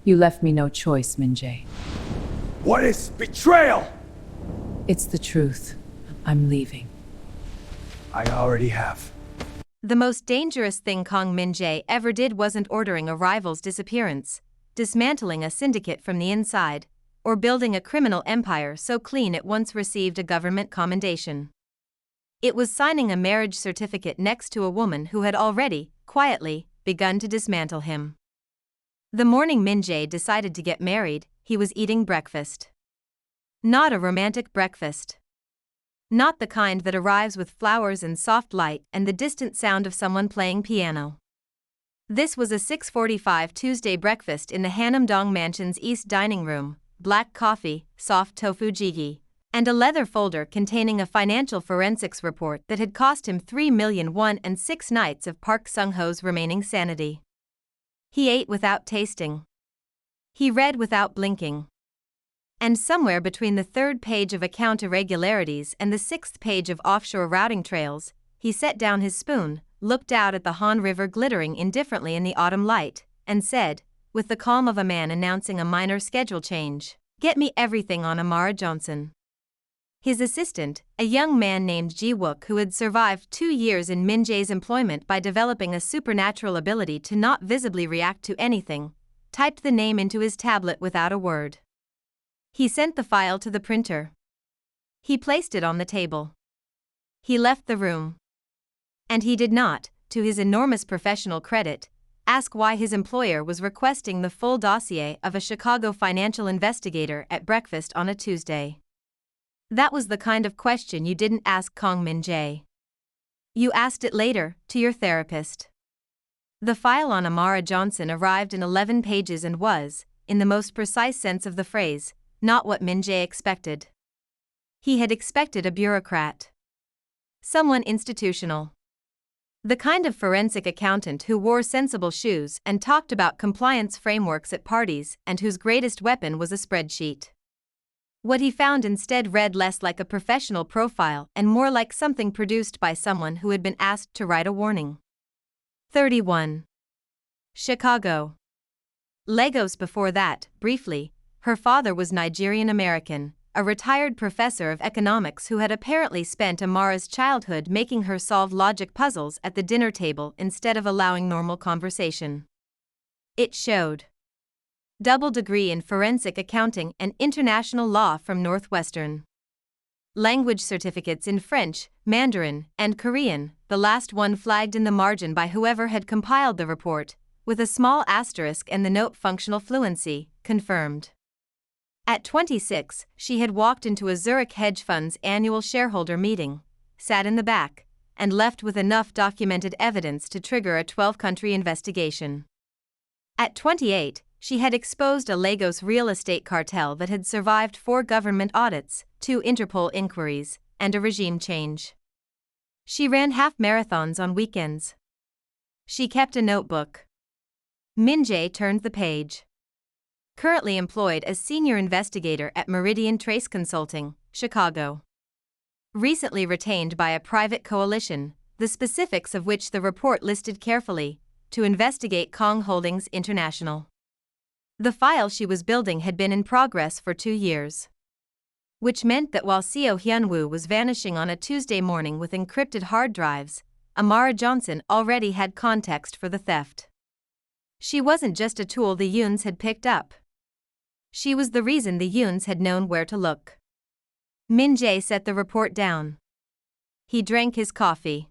You left me no choice, Min-jae. What is betrayal? It's the truth. I'm leaving. I already have. The most dangerous thing Kang Min-jae ever did wasn't ordering a rival's disappearance, dismantling a syndicate from the inside, or building a criminal empire so clean it once received a government commendation. It was signing a marriage certificate next to a woman who had already, quietly, begun to dismantle him. The morning Min-jae decided to get married, he was eating breakfast. Not a romantic breakfast. Not the kind that arrives with flowers and soft light and the distant sound of someone playing piano. This was a 6:45 Tuesday breakfast in the Hanam-dong Mansion's East dining room, black coffee, soft tofu jjigae, and a leather folder containing a financial forensics report that had cost him 3 million won and 6 nights of Park Sung-ho's remaining sanity. He ate without tasting. He read without blinking. And somewhere between the 3rd page of account irregularities and the 6th page of offshore routing trails, he set down his spoon, looked out at the Han River glittering indifferently in the autumn light, and said, with the calm of a man announcing a minor schedule change, "Get me everything on Amara Johnson." His assistant, a young man named Ji-wook who had survived 2 years in Min-jae's employment by developing a supernatural ability to not visibly react to anything, typed the name into his tablet without a word. He sent the file to the printer. He placed it on the table. He left the room. And he did not, to his enormous professional credit, ask why his employer was requesting the full dossier of a Chicago financial investigator at breakfast on a Tuesday. That was the kind of question you didn't ask Kang Min-jae. You asked it later, to your therapist. The file on Amara Johnson arrived in 11 pages and was, in the most precise sense of the phrase, not what Min-jae expected. He had expected a bureaucrat. Someone institutional. The kind of forensic accountant who wore sensible shoes and talked about compliance frameworks at parties and whose greatest weapon was a spreadsheet. What he found instead read less like a professional profile and more like something produced by someone who had been asked to write a warning. 31. Chicago. Lagos. Before that, briefly, her father was Nigerian-American, a retired professor of economics who had apparently spent Amara's childhood making her solve logic puzzles at the dinner table instead of allowing normal conversation. It showed. Double degree in forensic accounting and international law from Northwestern. Language certificates in French, Mandarin, and Korean, the last one flagged in the margin by whoever had compiled the report, with a small asterisk and the note functional fluency, confirmed. At 26, she had walked into a Zurich hedge fund's annual shareholder meeting, sat in the back, and left with enough documented evidence to trigger a 12-country investigation. At 28, she had exposed a Lagos real estate cartel that had survived 4 government audits, 2 Interpol inquiries, and a regime change. She ran half marathons on weekends. She kept a notebook. Min-jae turned the page. Currently employed as senior investigator at Meridian Trace Consulting, Chicago. Recently retained by a private coalition, the specifics of which the report listed carefully, to investigate Kong Holdings International. The file she was building had been in progress for 2 years. Which meant that while Seo Hyun-woo was vanishing on a Tuesday morning with encrypted hard drives, Amara Johnson already had context for the theft. She wasn't just a tool the Yoons had picked up. She was the reason the Yoons had known where to look. Min-jae set the report down. He drank his coffee.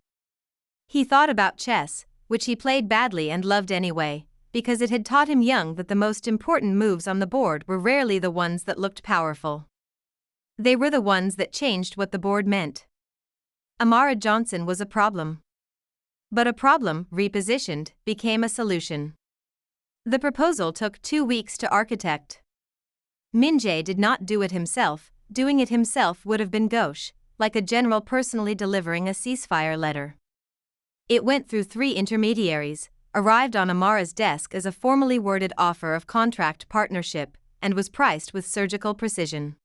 He thought about chess, which he played badly and loved anyway, because it had taught him young that the most important moves on the board were rarely the ones that looked powerful. They were the ones that changed what the board meant. Amara Johnson was a problem. But a problem, repositioned, became a solution. The proposal took 2 weeks to architect. Min-jae did not do it himself. Doing it himself would have been gauche, like a general personally delivering a ceasefire letter. It went through 3 intermediaries, arrived on Amara's desk as a formally worded offer of contract partnership, and was priced with surgical precision.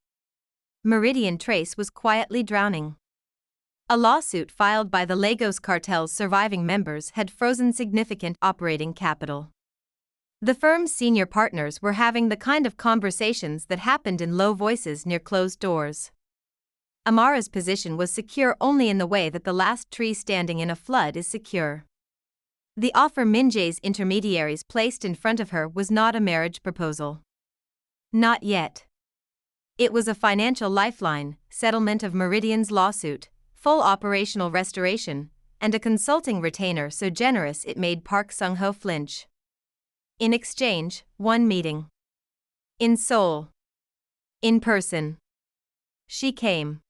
Meridian Trace was quietly drowning. A lawsuit filed by the Lagos cartel's surviving members had frozen significant operating capital. The firm's senior partners were having the kind of conversations that happened in low voices near closed doors. Amara's position was secure only in the way that the last tree standing in a flood is secure. The offer Min-jae's intermediaries placed in front of her was not a marriage proposal. Not yet. It was a financial lifeline, settlement of Meridian's lawsuit, full operational restoration, and a consulting retainer so generous it made Park Sung-ho flinch. In exchange, one meeting. In Seoul. In person. She came.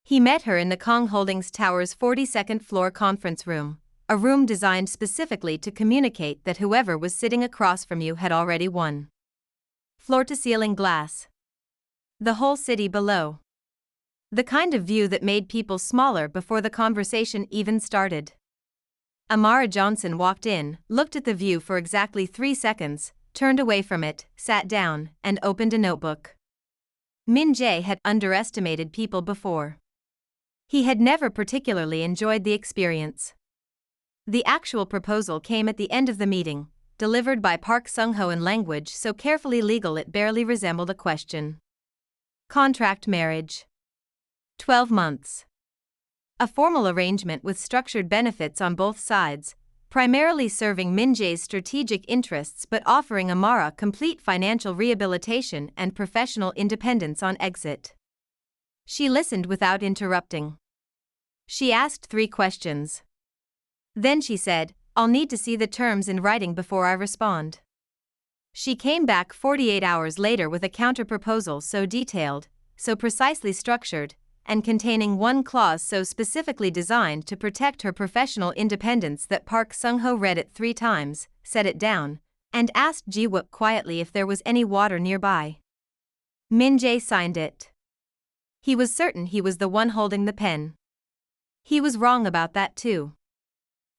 He met her in the Kang Holdings Tower's 42nd floor conference room, a room designed specifically to communicate that whoever was sitting across from you had already won. Floor-to-ceiling glass. The whole city below. The kind of view that made people smaller before the conversation even started. Amara Johnson walked in, looked at the view for exactly 3 seconds, turned away from it, sat down, and opened a notebook. Min-jae had underestimated people before. He had never particularly enjoyed the experience. The actual proposal came at the end of the meeting, delivered by Park Sung-ho in language so carefully legal it barely resembled a question. Contract marriage. 12 months. A formal arrangement with structured benefits on both sides, primarily serving Min-jae's strategic interests but offering Amara complete financial rehabilitation and professional independence on exit. She listened without interrupting. She asked 3 questions. Then she said, "I'll need to see the terms in writing before I respond." She came back 48 hours later with a counter-proposal so detailed, so precisely structured, and containing one clause so specifically designed to protect her professional independence that Park Sung-ho read it 3 times, set it down, and asked Ji-wook quietly if there was any water nearby. Min-jae signed it. He was certain he was the one holding the pen. He was wrong about that too.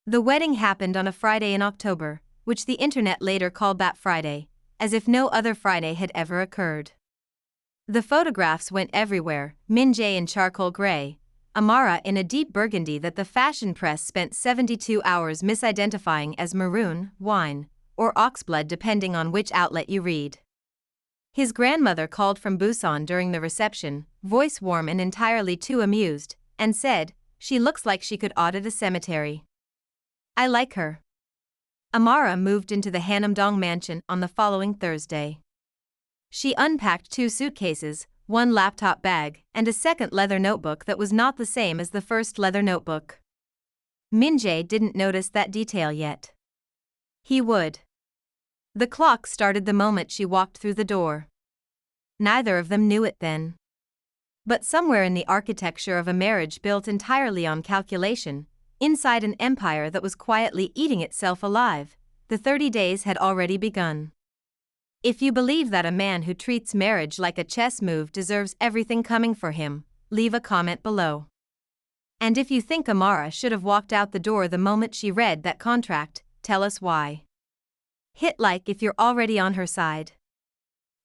The wedding happened on a Friday in October, which the internet later called Bat Friday, as if no other Friday had ever occurred. The photographs went everywhere, Min-jae in charcoal gray, Amara in a deep burgundy that the fashion press spent 72 hours misidentifying as maroon, wine, or oxblood depending on which outlet you read. His grandmother called from Busan during the reception, voice warm and entirely too amused, and said, "She looks like she could audit a cemetery. I like her." Amara moved into the Hanam-dong mansion on the following Thursday. She unpacked 2 suitcases, 1 laptop bag, and a second leather notebook that was not the same as the first leather notebook. Min-jae didn't notice that detail yet. He would. The clock started the moment she walked through the door. Neither of them knew it then. But somewhere in the architecture of a marriage built entirely on calculation, inside an empire that was quietly eating itself alive, the 30 days had already begun. If you believe that a man who treats marriage like a chess move deserves everything coming for him, leave a comment below. And if you think Amara should have walked out the door the moment she read that contract, tell us why. Hit like if you're already on her side.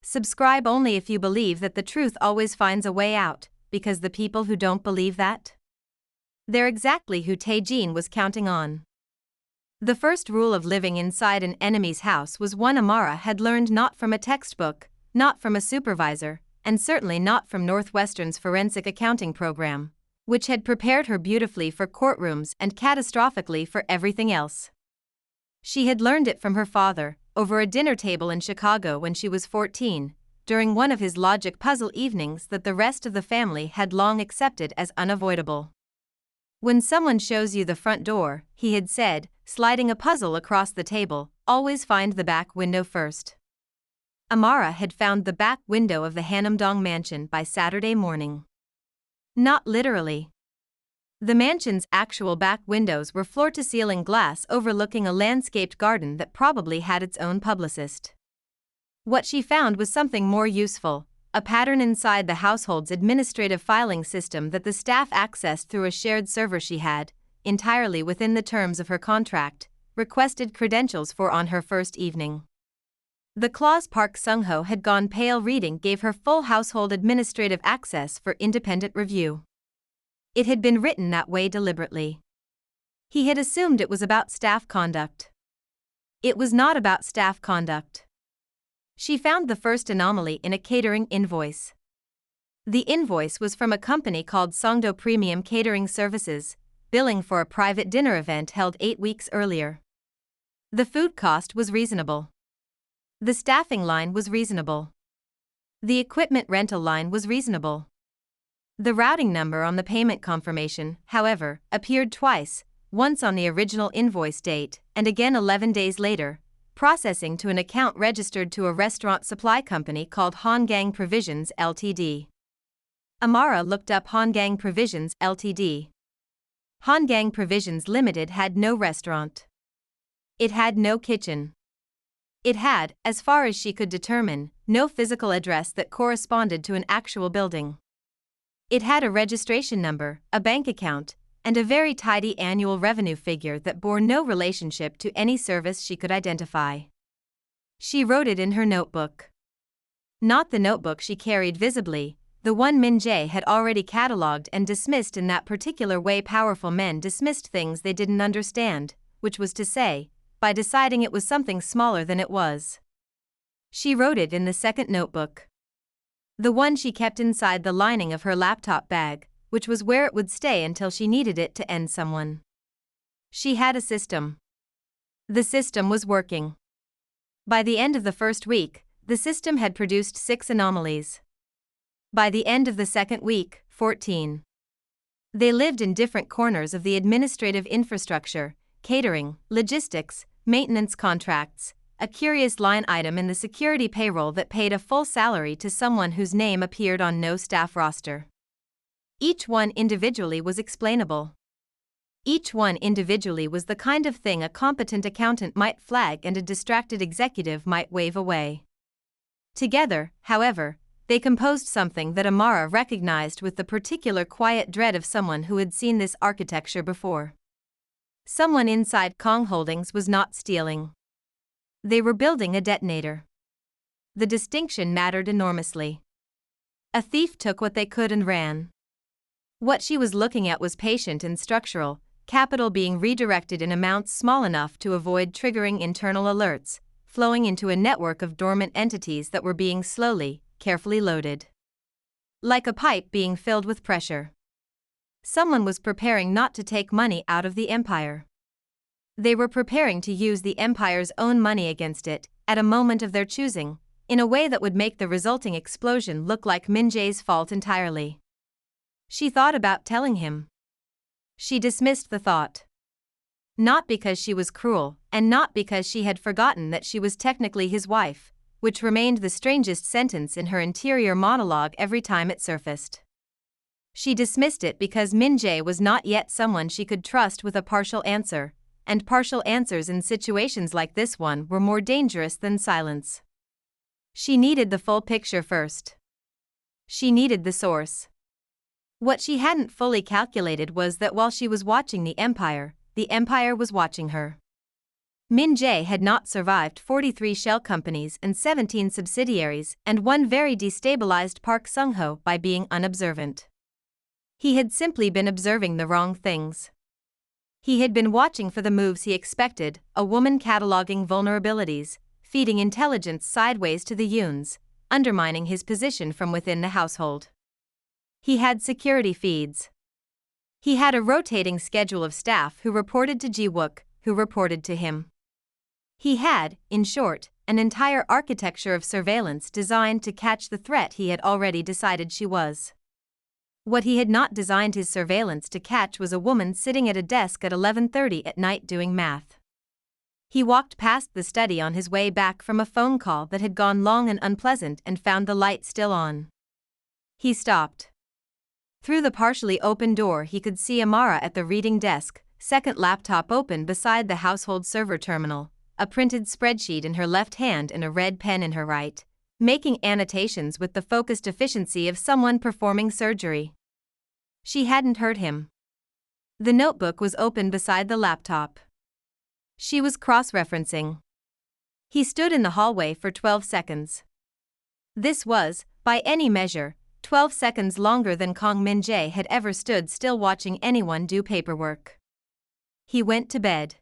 Subscribe only if you believe that the truth always finds a way out, because the people who don't believe that, they're exactly who Tae-jin was counting on. The first rule of living inside an enemy's house was one Amara had learned not from a textbook, not from a supervisor, and certainly not from Northwestern's forensic accounting program, which had prepared her beautifully for courtrooms and catastrophically for everything else. She had learned it from her father, over a dinner table in Chicago when she was 14, during one of his logic puzzle evenings that the rest of the family had long accepted as unavoidable. When someone shows you the front door, he had said, sliding a puzzle across the table, always find the back window first. Amara had found the back window of the Hanam-dong mansion by Saturday morning. Not literally. The mansion's actual back windows were floor-to-ceiling glass overlooking a landscaped garden that probably had its own publicist. What she found was something more useful, a pattern inside the household's administrative filing system that the staff accessed through a shared server she had, entirely within the terms of her contract, requested credentials for on her first evening. The clause Park Sung-ho had gone pale reading gave her full household administrative access for independent review. It had been written that way deliberately. He had assumed it was about staff conduct. It was not about staff conduct. She found the first anomaly in a catering invoice. The invoice was from a company called Songdo Premium Catering Services, billing for a private dinner event held 8 weeks earlier. The food cost was reasonable. The staffing line was reasonable. The equipment rental line was reasonable. The routing number on the payment confirmation, however, appeared twice, once on the original invoice date and again 11 days later, processing to an account registered to a restaurant supply company called Hongang Provisions Ltd. Amara looked up Hongang Provisions Ltd. Hongang Provisions Limited had no restaurant. It had no kitchen. It had, as far as she could determine, no physical address that corresponded to an actual building. It had a registration number, a bank account, and a very tidy annual revenue figure that bore no relationship to any service she could identify. She wrote it in her notebook. Not the notebook she carried visibly, the one Min-jae had already catalogued and dismissed in that particular way powerful men dismissed things they didn't understand, which was to say, by deciding it was something smaller than it was. She wrote it in the second notebook. The one she kept inside the lining of her laptop bag, which was where it would stay until she needed it to end someone. She had a system. The system was working. By the end of the first week, the system had produced 6 anomalies. By the end of the second week, 14. They lived in different corners of the administrative infrastructure, catering, logistics, maintenance contracts, a curious line item in the security payroll that paid a full salary to someone whose name appeared on no staff roster. Each one individually was explainable. Each one individually was the kind of thing a competent accountant might flag and a distracted executive might wave away. Together, however, they composed something that Amara recognized with the particular quiet dread of someone who had seen this architecture before. Someone inside Kong Holdings was not stealing. They were building a detonator. The distinction mattered enormously. A thief took what they could and ran. What she was looking at was patient and structural, capital being redirected in amounts small enough to avoid triggering internal alerts, flowing into a network of dormant entities that were being slowly, carefully loaded. Like a pipe being filled with pressure. Someone was preparing not to take money out of the empire. They were preparing to use the empire's own money against it, at a moment of their choosing, in a way that would make the resulting explosion look like Min-jae's fault entirely. She thought about telling him. She dismissed the thought. Not because she was cruel, and not because she had forgotten that she was technically his wife, which remained the strangest sentence in her interior monologue every time it surfaced. She dismissed it because Min-jae was not yet someone she could trust with a partial answer, and partial answers in situations like this one were more dangerous than silence. She needed the full picture first. She needed the source. What she hadn't fully calculated was that while she was watching the empire was watching her. Min-jae had not survived 43 shell companies and 17 subsidiaries and one very destabilized Park Sung-ho by being unobservant. He had simply been observing the wrong things. He had been watching for the moves he expected, a woman cataloging vulnerabilities, feeding intelligence sideways to the Yuns, undermining his position from within the household. He had security feeds. He had a rotating schedule of staff who reported to Ji-wook, who reported to him. He had, in short, an entire architecture of surveillance designed to catch the threat he had already decided she was. What he had not designed his surveillance to catch was a woman sitting at a desk at 11:30 at night doing math. He walked past the study on his way back from a phone call that had gone long and unpleasant and found the light still on. He stopped. Through the partially open door he could see Amara at the reading desk, second laptop open beside the household server terminal, a printed spreadsheet in her left hand and a red pen in her right, making annotations with the focused efficiency of someone performing surgery. She hadn't heard him. The notebook was open beside the laptop. She was cross-referencing. He stood in the hallway for 12 seconds. This was, by any measure, 12 seconds longer than Kang Min-jae had ever stood still watching anyone do paperwork. He went to bed.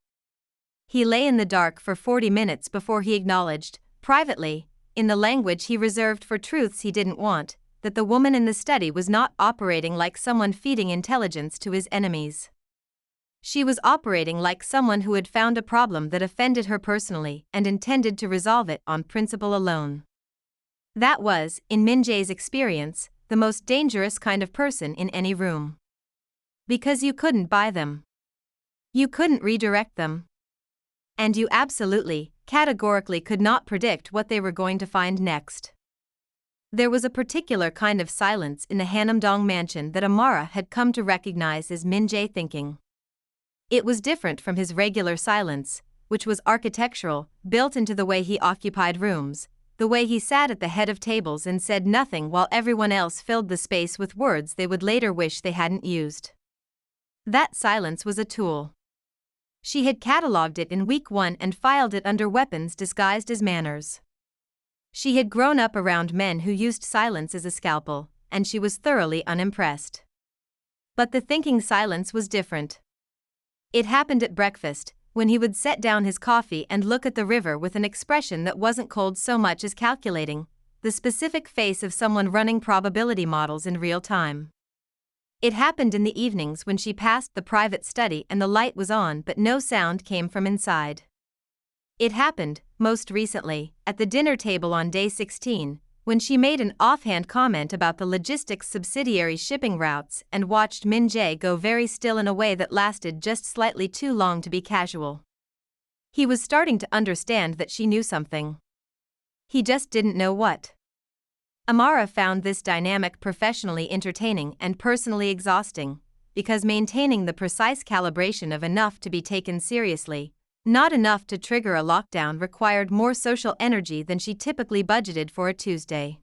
He lay in the dark for 40 minutes before he acknowledged, privately, in the language he reserved for truths he didn't want, that the woman in the study was not operating like someone feeding intelligence to his enemies. She was operating like someone who had found a problem that offended her personally and intended to resolve it on principle alone. That was, in Min-jae's experience, the most dangerous kind of person in any room. Because you couldn't buy them. You couldn't redirect them. And you absolutely, categorically could not predict what they were going to find next. There was a particular kind of silence in the Hanam-dong mansion that Amara had come to recognize as Min-jae thinking. It was different from his regular silence, which was architectural, built into the way he occupied rooms, the way he sat at the head of tables and said nothing while everyone else filled the space with words they would later wish they hadn't used. That silence was a tool. She had catalogued it in week 1 and filed it under weapons disguised as manners. She had grown up around men who used silence as a scalpel, and she was thoroughly unimpressed. But the thinking silence was different. It happened at breakfast, when he would set down his coffee and look at the river with an expression that wasn't cold so much as calculating, the specific face of someone running probability models in real time. It happened in the evenings when she passed the private study and the light was on but no sound came from inside. It happened, most recently, at the dinner table on day 16, when she made an offhand comment about the logistics subsidiary shipping routes and watched Min-jae go very still in a way that lasted just slightly too long to be casual. He was starting to understand that she knew something. He just didn't know what. Amara found this dynamic professionally entertaining and personally exhausting, because maintaining the precise calibration of enough to be taken seriously, not enough to trigger a lockdown, required more social energy than she typically budgeted for a Tuesday.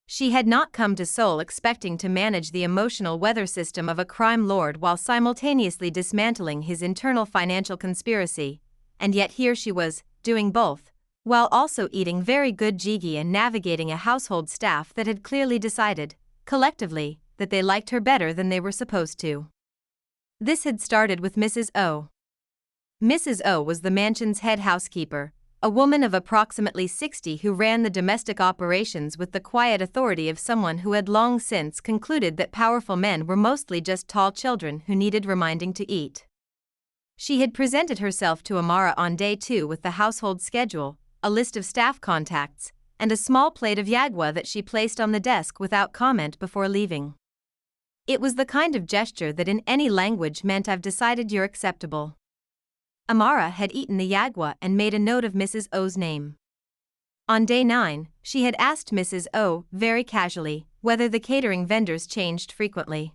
She had not come to Seoul expecting to manage the emotional weather system of a crime lord while simultaneously dismantling his internal financial conspiracy, and yet here she was, doing both, while also eating very good jjigae and navigating a household staff that had clearly decided, collectively, that they liked her better than they were supposed to. This had started with Mrs. O. Mrs. O was the mansion's head housekeeper, a woman of approximately 60 who ran the domestic operations with the quiet authority of someone who had long since concluded that powerful men were mostly just tall children who needed reminding to eat. She had presented herself to Amara on day 2 with the household schedule, a list of staff contacts, and a small plate of yagwa that she placed on the desk without comment before leaving. It was the kind of gesture that in any language meant "I've decided you're acceptable." Amara had eaten the yagwa and made a note of Mrs. O's name. On day 9, she had asked Mrs. O, very casually, whether the catering vendors changed frequently.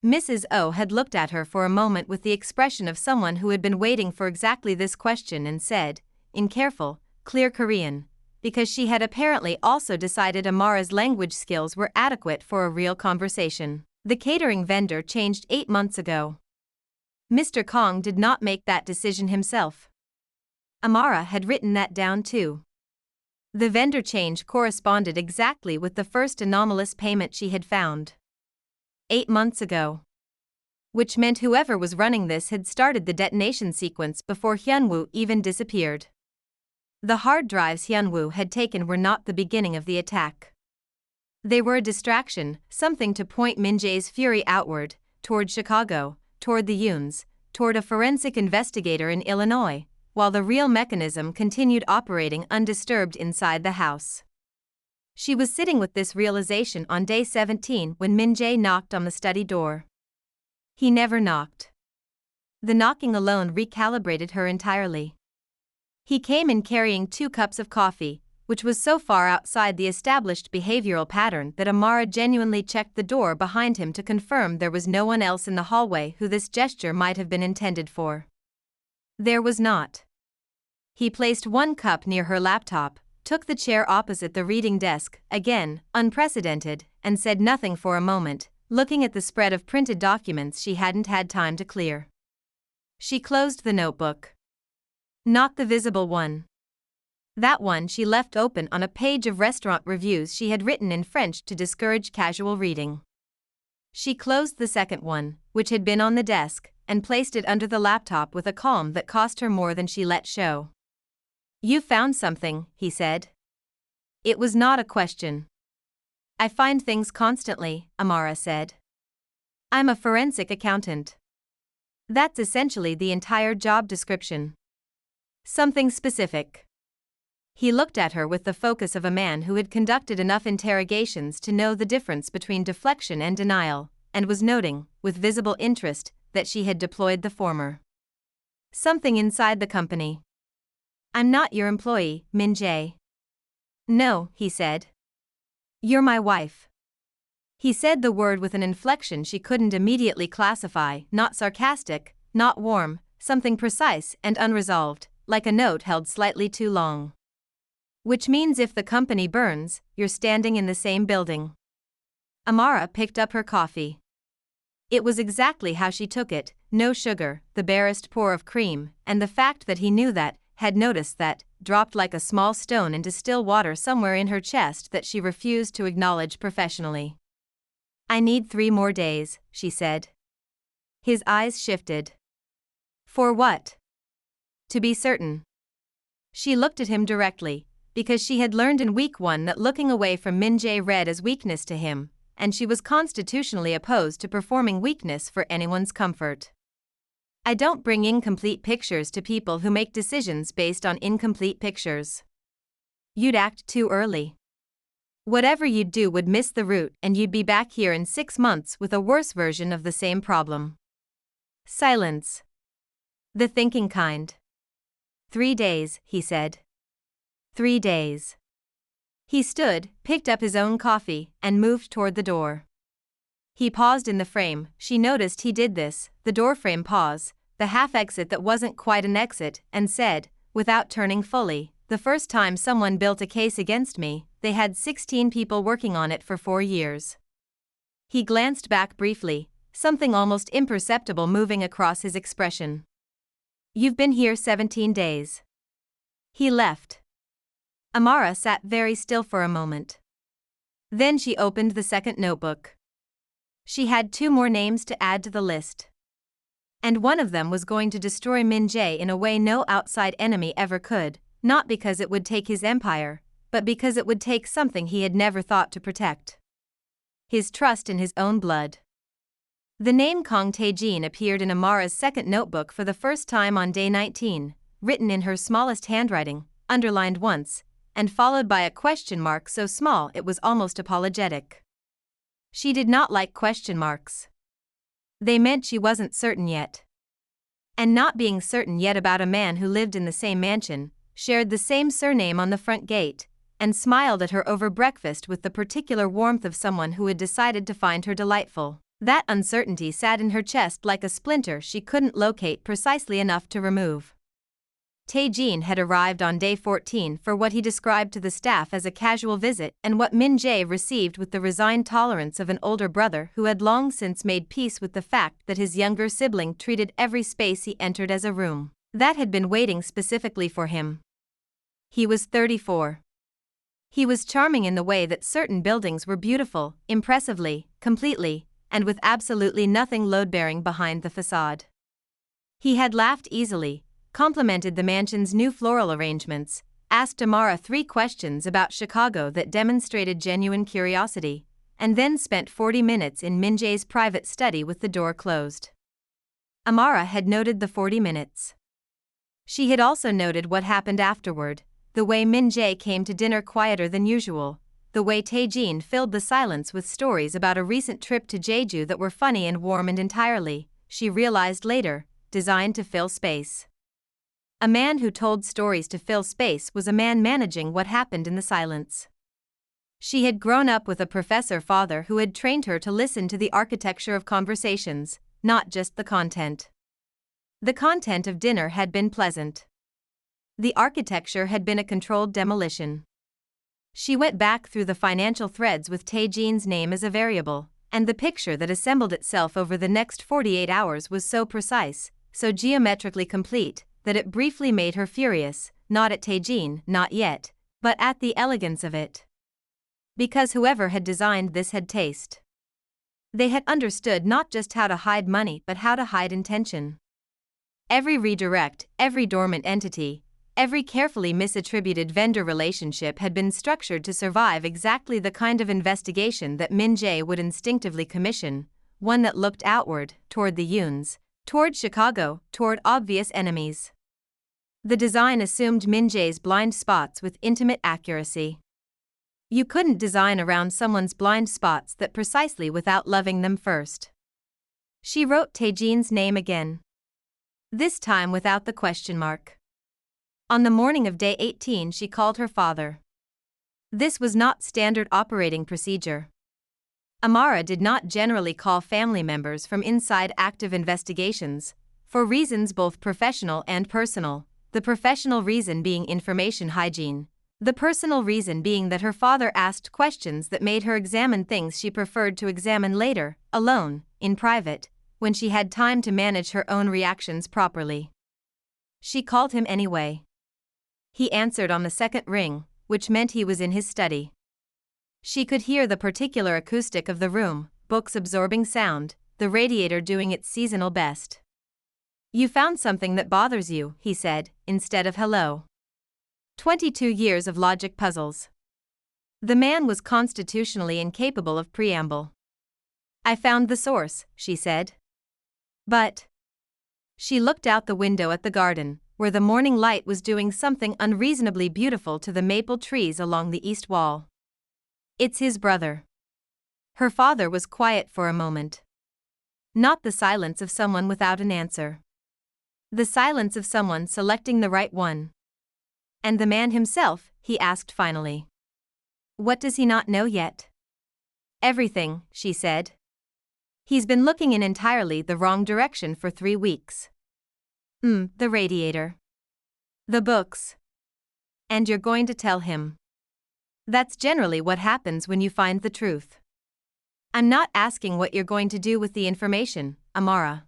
Mrs. O had looked at her for a moment with the expression of someone who had been waiting for exactly this question and said, in careful, clear Korean, because she had apparently also decided Amara's language skills were adequate for a real conversation, "The catering vendor changed 8 months ago." Mr. Kang did not make that decision himself. Amara had written that down too. The vendor change corresponded exactly with the first anomalous payment she had found. 8 months ago. Which meant whoever was running this had started the detonation sequence before Hyunwoo even disappeared. The hard drives Hyunwoo had taken were not the beginning of the attack. They were a distraction, something to point Min-jae's fury outward, toward Chicago, toward the Yuns, toward a forensic investigator in Illinois, while the real mechanism continued operating undisturbed inside the house. She was sitting with this realization on day 17 when Min-jae knocked on the study door. He never knocked. The knocking alone recalibrated her entirely. He came in carrying 2 cups of coffee, which was so far outside the established behavioral pattern that Amara genuinely checked the door behind him to confirm there was no one else in the hallway who this gesture might have been intended for. There was not. He placed 1 cup near her laptop, took the chair opposite the reading desk, again, unprecedented, and said nothing for a moment, looking at the spread of printed documents she hadn't had time to clear. She closed the notebook. Not the visible one. That one she left open on a page of restaurant reviews she had written in French to discourage casual reading. She closed the second one, which had been on the desk, and placed it under the laptop with a calm that cost her more than she let show. "You found something," he said. It was not a question. "I find things constantly," Amara said. "I'm a forensic accountant." That's essentially the entire job description. Something specific. He looked at her with the focus of a man who had conducted enough interrogations to know the difference between deflection and denial, and was noting, with visible interest, that she had deployed the former. "Something inside the company." "I'm not your employee, Min-jae." "No," he said. "You're my wife." He said the word with an inflection she couldn't immediately classify, not sarcastic, not warm, something precise and unresolved, like a note held slightly too long. "Which means if the company burns, you're standing in the same building." Amara picked up her coffee. It was exactly how she took it, no sugar, the barest pour of cream, and the fact that he knew that, had noticed that, dropped like a small stone into still water somewhere in her chest that she refused to acknowledge professionally. "I need 3 more days," she said. His eyes shifted. "For what?" "To be certain." She looked at him directly, because she had learned in week 1 that looking away from Min-jae read as weakness to him, and she was constitutionally opposed to performing weakness for anyone's comfort. "I don't bring incomplete pictures to people who make decisions based on incomplete pictures. You'd act too early. Whatever you'd do would miss the route and you'd be back here in 6 months with a worse version of the same problem." Silence. The thinking kind. 3 days, he said. 3 days. He stood, picked up his own coffee, and moved toward the door. He paused in the frame. She noticed he did this, the doorframe pause, the half exit that wasn't quite an exit, and said, without turning fully, "The first time someone built a case against me, they had 16 people working on it for 4 years." He glanced back briefly, something almost imperceptible moving across his expression. "You've been here 17 days. He left. Amara sat very still for a moment. Then she opened the second notebook. She had 2 more names to add to the list. And one of them was going to destroy Min-jae in a way no outside enemy ever could, not because it would take his empire, but because it would take something he had never thought to protect. His trust in his own blood. The name Kang Tae-jin appeared in Amara's second notebook for the first time on day 19, written in her smallest handwriting, underlined once, and followed by a question mark so small it was almost apologetic. She did not like question marks. They meant she wasn't certain yet. And not being certain yet about a man who lived in the same mansion, shared the same surname on the front gate, and smiled at her over breakfast with the particular warmth of someone who had decided to find her delightful. That uncertainty sat in her chest like a splinter she couldn't locate precisely enough to remove. Tae-jin had arrived on day 14 for what he described to the staff as a casual visit and what Min-jae received with the resigned tolerance of an older brother who had long since made peace with the fact that his younger sibling treated every space he entered as a room that had been waiting specifically for him. He was 34. He was charming in the way that certain buildings were beautiful, impressively, completely, and with absolutely nothing load-bearing behind the facade. He had laughed easily, complimented the mansion's new floral arrangements, asked Amara 3 questions about Chicago that demonstrated genuine curiosity, and then spent 40 minutes in Min-jae's private study with the door closed. Amara had noted the 40 minutes. She had also noted what happened afterward, the way Min-jae came to dinner quieter than usual, the way Tae-jin filled the silence with stories about a recent trip to Jeju that were funny and warm and entirely, she realized later, designed to fill space. A man who told stories to fill space was a man managing what happened in the silence. She had grown up with a professor father who had trained her to listen to the architecture of conversations, not just the content. The content of dinner had been pleasant. The architecture had been a controlled demolition. She went back through the financial threads with Tae-jin's name as a variable, and the picture that assembled itself over the next 48 hours was so precise, so geometrically complete, that it briefly made her furious, not at Tae-jin, not yet, but at the elegance of it. Because whoever had designed this had taste. They had understood not just how to hide money but how to hide intention. Every redirect, every dormant entity, every carefully misattributed vendor relationship had been structured to survive exactly the kind of investigation that Min-jae would instinctively commission, one that looked outward, toward the Yuns, toward Chicago, toward obvious enemies. The design assumed Min-jae's blind spots with intimate accuracy. You couldn't design around someone's blind spots that precisely without loving them first. She wrote Taejin's name again. This time without the question mark. On the morning of day 18 she called her father. This was not standard operating procedure. Amara did not generally call family members from inside active investigations, for reasons both professional and personal, the professional reason being information hygiene. The personal reason being that her father asked questions that made her examine things she preferred to examine later, alone, in private, when she had time to manage her own reactions properly. She called him anyway. He answered on the second ring, which meant he was in his study. She could hear the particular acoustic of the room, books absorbing sound, the radiator doing its seasonal best. "You found something that bothers you," he said, instead of hello. 22 years of logic puzzles. The man was constitutionally incapable of preamble. "I found the source," she said. "But..." She looked out the window at the garden, where the morning light was doing something unreasonably beautiful to the maple trees along the east wall. "It's his brother." Her father was quiet for a moment. Not the silence of someone without an answer. The silence of someone selecting the right one. "And the man himself?" he asked finally. "What does he not know yet?" "Everything," she said. "He's been looking in entirely the wrong direction for 3 weeks. The radiator. The books. And you're going to tell him." "That's generally what happens when you find the truth." "I'm not asking what you're going to do with the information, Amara."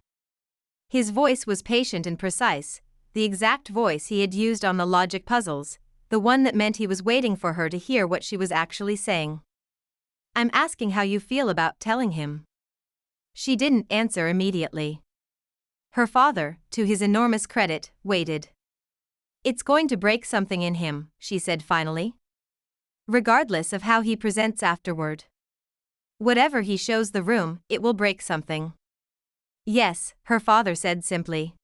His voice was patient and precise, the exact voice he had used on the logic puzzles, the one that meant he was waiting for her to hear what she was actually saying. "I'm asking how you feel about telling him." She didn't answer immediately. Her father, to his enormous credit, waited. "It's going to break something in him," she said finally. "Regardless of how he presents afterward. Whatever he shows the room, it will break something." "Yes," her father said simply.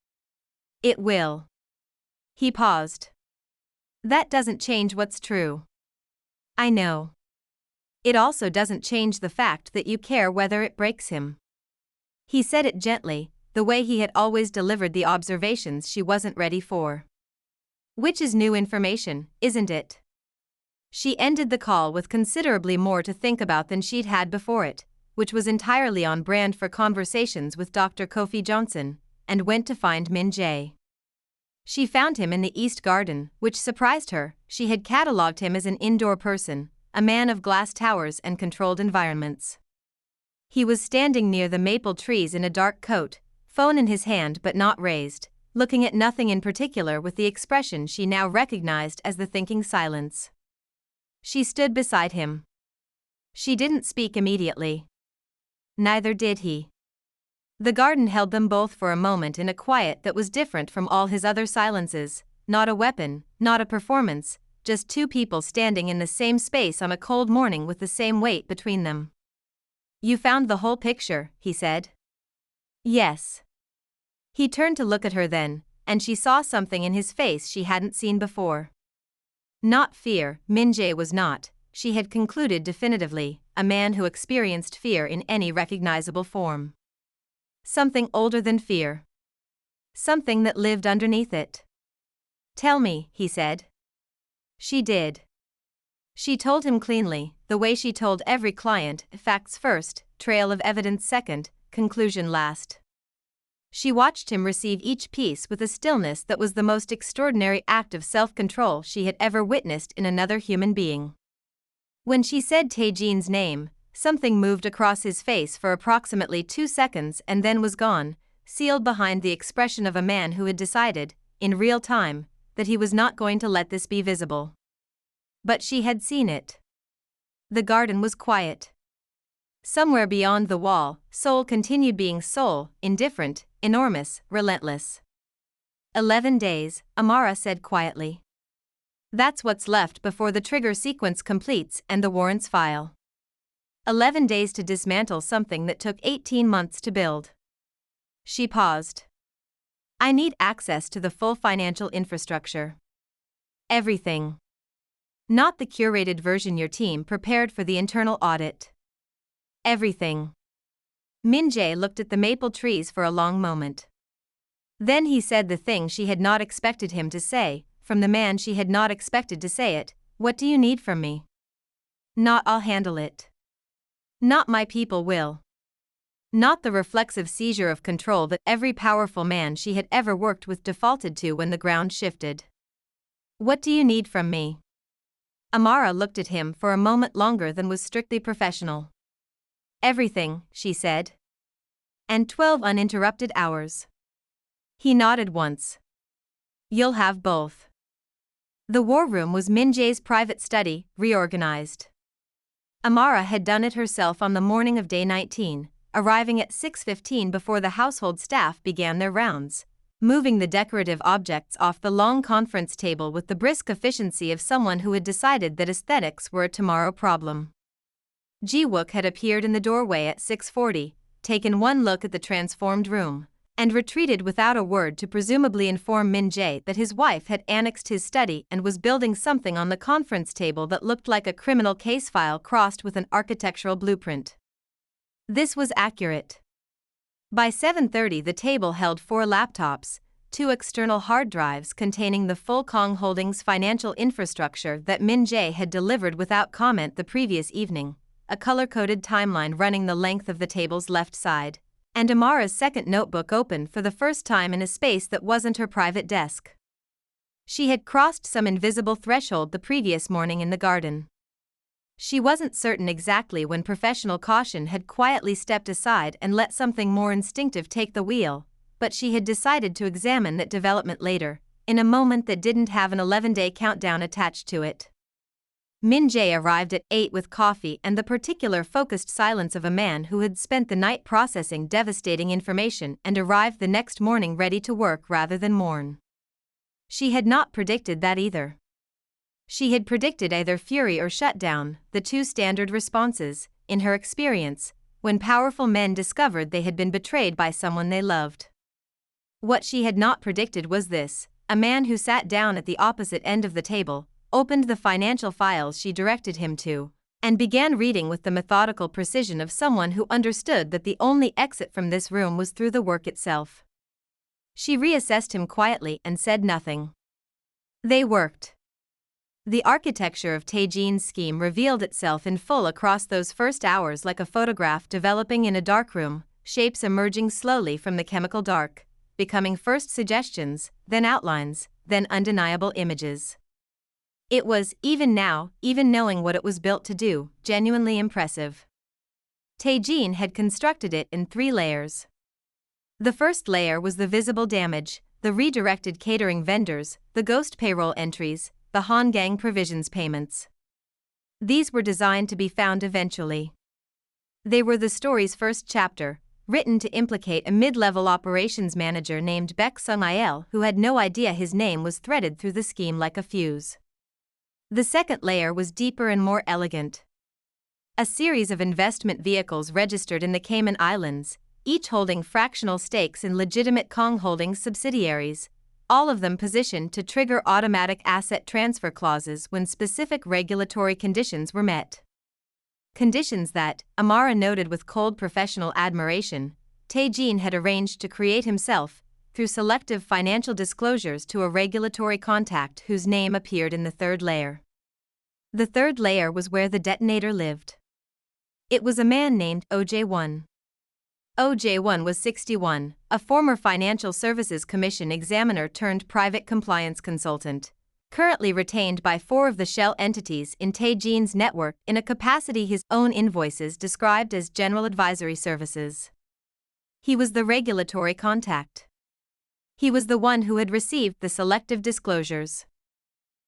"It will." He paused. "That doesn't change what's true." "I know. It also doesn't change the fact that you care whether it breaks him." He said it gently, the way he had always delivered the observations she wasn't ready for. "Which is new information, isn't it?" She ended the call with considerably more to think about than she'd had before it, which was entirely on brand for conversations with Dr. Kofi Johnson, and went to find Min-jae. She found him in the East Garden, which surprised her. She had catalogued him as an indoor person, a man of glass towers and controlled environments. He was standing near the maple trees in a dark coat, phone in his hand but not raised, looking at nothing in particular with the expression she now recognized as the thinking silence. She stood beside him. She didn't speak immediately. Neither did he. The garden held them both for a moment in a quiet that was different from all his other silences, not a weapon, not a performance, just two people standing in the same space on a cold morning with the same weight between them. "You found the whole picture," he said. "Yes." He turned to look at her then, and she saw something in his face she hadn't seen before. Not fear, Min-jae was not, she had concluded definitively, a man who experienced fear in any recognizable form. Something older than fear. Something that lived underneath it. "Tell me," he said. She did. She told him cleanly, the way she told every client, facts first, trail of evidence second, conclusion last. She watched him receive each piece with a stillness that was the most extraordinary act of self-control she had ever witnessed in another human being. When she said Taejin's name, something moved across his face for approximately 2 seconds and then was gone, sealed behind the expression of a man who had decided, in real time, that he was not going to let this be visible. But she had seen it. The garden was quiet. Somewhere beyond the wall, Seoul continued being Seoul, indifferent, enormous, relentless. 11 days, Amara said quietly. That's what's left before the trigger sequence completes and the warrants file. 11 days to dismantle something that took 18 months to build. She paused. I need access to the full financial infrastructure. Everything. Not the curated version your team prepared for the internal audit. Everything. Min-jae looked at the maple trees for a long moment. Then he said the thing she had not expected him to say, from the man she had not expected to say it. What do you need from me? Not I'll handle it. Not my people will. Not the reflexive seizure of control that every powerful man she had ever worked with defaulted to when the ground shifted. What do you need from me? Amara looked at him for a moment longer than was strictly professional. Everything, she said. And 12 uninterrupted hours. He nodded once. You'll have both. The war room was Min-jae's private study, reorganized. Amara had done it herself on the morning of day 19, arriving at 6:15 before the household staff began their rounds, moving the decorative objects off the long conference table with the brisk efficiency of someone who had decided that aesthetics were a tomorrow problem. Ji-wook had appeared in the doorway at 6:40, taken one look at the transformed room, and retreated without a word to presumably inform Min-jae that his wife had annexed his study and was building something on the conference table that looked like a criminal case file crossed with an architectural blueprint. This was accurate. By 7:30 the table held 4 laptops, 2 external hard drives containing the full Kang Holdings financial infrastructure that Min-jae had delivered without comment the previous evening, a color-coded timeline running the length of the table's left side, and Amara's second notebook open for the first time in a space that wasn't her private desk. She had crossed some invisible threshold the previous morning in the garden. She wasn't certain exactly when professional caution had quietly stepped aside and let something more instinctive take the wheel, but she had decided to examine that development later, in a moment that didn't have an 11-day countdown attached to it. Min-jae arrived at 8 with coffee and the particular focused silence of a man who had spent the night processing devastating information and arrived the next morning ready to work rather than mourn. She had not predicted that either. She had predicted either fury or shutdown, the 2 standard responses, in her experience, when powerful men discovered they had been betrayed by someone they loved. What she had not predicted was this: a man who sat down at the opposite end of the table, opened the financial files she directed him to, and began reading with the methodical precision of someone who understood that the only exit from this room was through the work itself. She reassessed him quietly and said nothing. They worked. The architecture of Tae-jin's scheme revealed itself in full across those first hours like a photograph developing in a darkroom, shapes emerging slowly from the chemical dark, becoming first suggestions, then outlines, then undeniable images. It was, even now, even knowing what it was built to do, genuinely impressive. Tae-jin had constructed it in 3 layers. The first layer was the visible damage, the redirected catering vendors, the ghost payroll entries, the Han-gang provisions payments. These were designed to be found eventually. They were the story's first chapter, written to implicate a mid-level operations manager named Baek Sung-il who had no idea his name was threaded through the scheme like a fuse. The second layer was deeper and more elegant. A series of investment vehicles registered in the Cayman Islands, each holding fractional stakes in legitimate Kang Holdings subsidiaries, all of them positioned to trigger automatic asset transfer clauses when specific regulatory conditions were met. Conditions that, Amara noted with cold professional admiration, Tae-jin had arranged to create himself, through selective financial disclosures to a regulatory contact whose name appeared in the third layer. The third layer was where the detonator lived. It was a man named OJ1. OJ1 was 61, a former Financial Services Commission examiner turned private compliance consultant, currently retained by 4 of the shell entities in Tae-jin's network in a capacity his own invoices described as general advisory services. He was the regulatory contact. He was the one who had received the selective disclosures.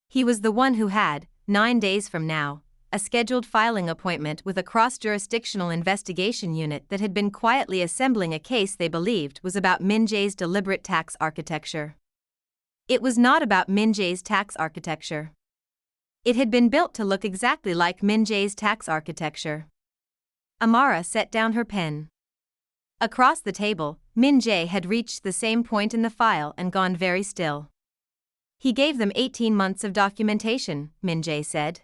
He was the one who had, 9 days from now, a scheduled filing appointment with a cross-jurisdictional investigation unit that had been quietly assembling a case they believed was about Min-jae's deliberate tax architecture. It was not about Min-jae's tax architecture. It had been built to look exactly like Min-jae's tax architecture. Amara set down her pen. Across the table, Min-jae had reached the same point in the file and gone very still. He gave them 18 months of documentation, Min-jae said.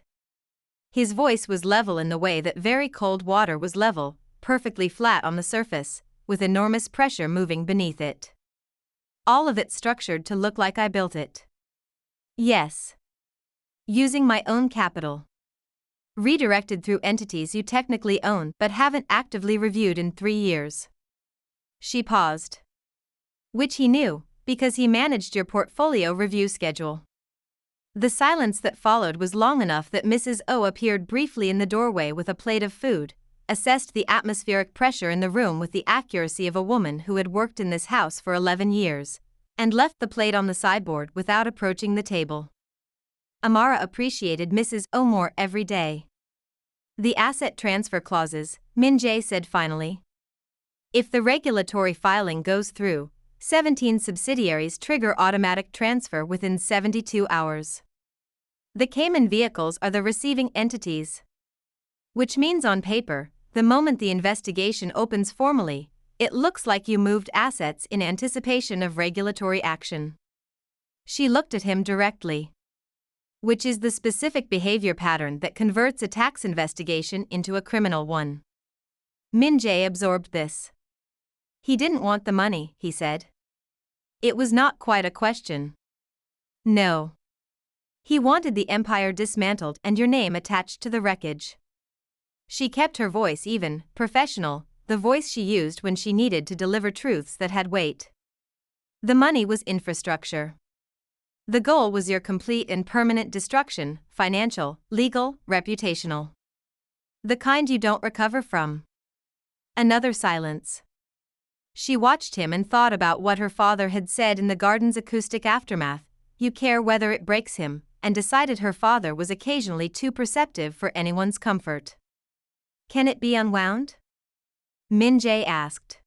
His voice was level in the way that very cold water was level, perfectly flat on the surface, with enormous pressure moving beneath it. All of it structured to look like I built it. Yes. Using my own capital. Redirected through entities you technically own but haven't actively reviewed in 3 years. She paused. Which he knew, because he managed your portfolio review schedule. The silence that followed was long enough that Mrs. O appeared briefly in the doorway with a plate of food, assessed the atmospheric pressure in the room with the accuracy of a woman who had worked in this house for 11 years, and left the plate on the sideboard without approaching the table. Amara appreciated Mrs. O more every day. The asset transfer clauses, Min-jae said finally. If the regulatory filing goes through, 17 subsidiaries trigger automatic transfer within 72 hours. The Cayman vehicles are the receiving entities. Which means on paper, the moment the investigation opens formally, it looks like you moved assets in anticipation of regulatory action. She looked at him directly. Which is the specific behavior pattern that converts a tax investigation into a criminal one. Min-jae absorbed this. He didn't want the money, he said. It was not quite a question. No. He wanted the empire dismantled and your name attached to the wreckage. She kept her voice even, professional, the voice she used when she needed to deliver truths that had weight. The money was infrastructure. The goal was your complete and permanent destruction, financial, legal, reputational. The kind you don't recover from. Another silence. She watched him and thought about what her father had said in the garden's acoustic aftermath, you care whether it breaks him, and decided her father was occasionally too perceptive for anyone's comfort. Can it be unwound? Min-jae asked.